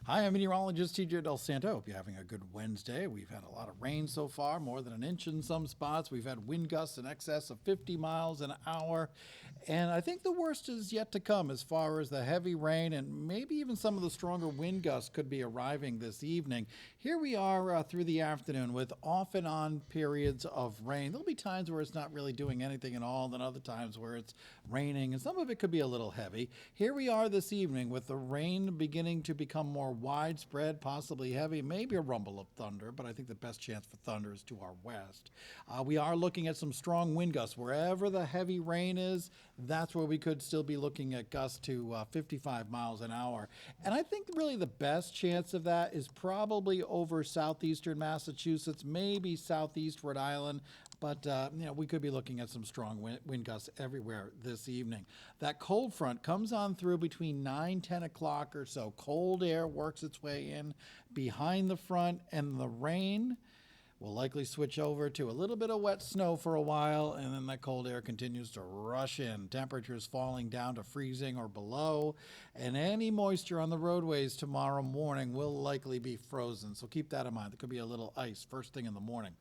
Hi, I'm meteorologist TJ Del Santo. Hope you're having a good Wednesday. We've had a lot of rain so far, more than an inch in some spots. We've had wind gusts in excess of 50 miles an hour. And I think the worst is yet to come as far as the heavy rain and maybe even some of the stronger wind gusts could be arriving this evening. Here we are through the afternoon with off and on periods of rain. There'll be times where it's not really doing anything at all, then other times where it's raining, and some of it could be a little heavy. Here we are this evening with the rain beginning to become more widespread, possibly heavy, maybe a rumble of thunder, but I think the best chance for thunder is to our west. We are looking at some strong wind gusts. Wherever the heavy rain is, that's where we could still be looking at gusts to 55 miles an hour. And I think really the best chance of that is probably over southeastern Massachusetts, maybe southeast Rhode Island, but we could be looking at some strong wind gusts everywhere this evening. That cold front comes on through between 9-10 o'clock or so. Cold air works its way in behind the front, and the rain will likely switch over to a little bit of wet snow for a while, and then that cold air continues to rush in. Temperatures falling down to freezing or below, and any moisture on the roadways tomorrow morning will likely be frozen. So keep that in mind. There could be a little ice first thing in the morning.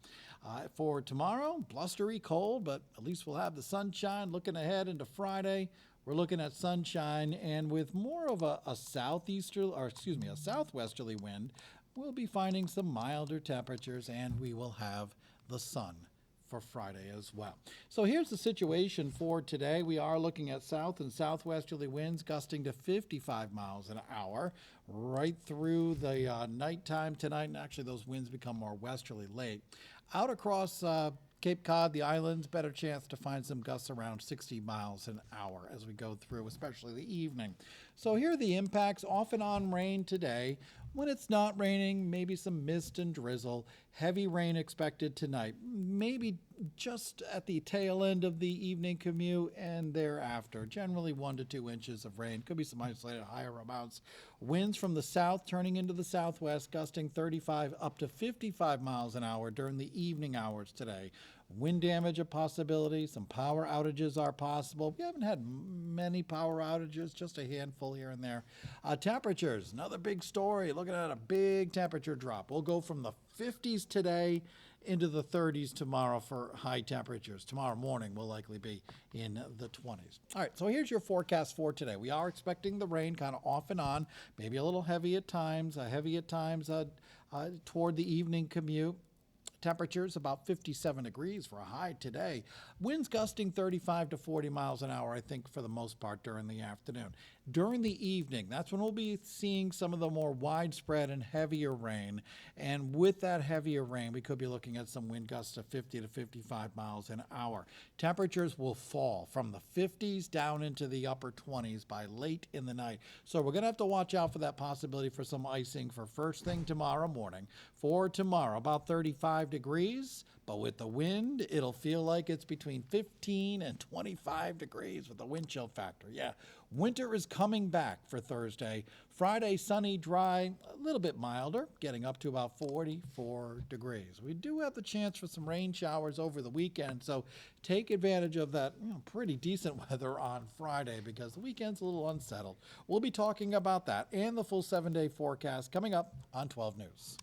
For tomorrow, blustery cold, but at least we'll have the sunshine. Looking ahead into Friday, we're looking at sunshine, and with more of a southwesterly wind, we'll be finding some milder temperatures, and we will have the sun for Friday as well. So here's the situation for today. We are looking at south and southwesterly winds gusting to 55 miles an hour right through the nighttime tonight, and actually those winds become more westerly late. Out across Cape Cod, the islands, better chance to find some gusts around 60 miles an hour as we go through, especially the evening. So here are the impacts. Off and on rain today. When it's not raining, maybe some mist and drizzle. Heavy rain expected tonight. Maybe just at the tail end of the evening commute and thereafter. Generally 1 to 2 inches of rain. Could be some isolated higher amounts. Winds from the south turning into the southwest, gusting 35 up to 55 miles an hour during the evening hours today. Wind damage a possibility. Some power outages are possible. We haven't had many power outages, just a handful here and there. Temperatures, another big story. Looking at a big temperature drop. We'll go from the 50s today into the 30s tomorrow for high temperatures. Tomorrow morning will likely be in the 20s. All right, so here's your forecast for today. We are expecting the rain kind of off and on, maybe a little heavy at times toward the evening commute. Temperatures about 57 degrees for a high today. Winds gusting 35 to 40 miles an hour, I think, for the most part during the afternoon. During the evening, that's when we'll be seeing some of the more widespread and heavier rain. And with that heavier rain, we could be looking at some wind gusts of 50 to 55 miles an hour. Temperatures will fall from the 50s down into the upper 20s by late in the night. So we're going to have to watch out for that possibility for some icing for first thing tomorrow morning. For tomorrow, about 35 degrees, but with the wind, it'll feel like it's between 15 and 25 degrees with the wind chill factor. Yeah, winter is coming back for Thursday. Friday, sunny, dry, a little bit milder, getting up to about 44 degrees. We do have the chance for some rain showers over the weekend, so take advantage of that pretty decent weather on Friday because the weekend's a little unsettled. We'll be talking about that and the full 7-day forecast coming up on 12 News.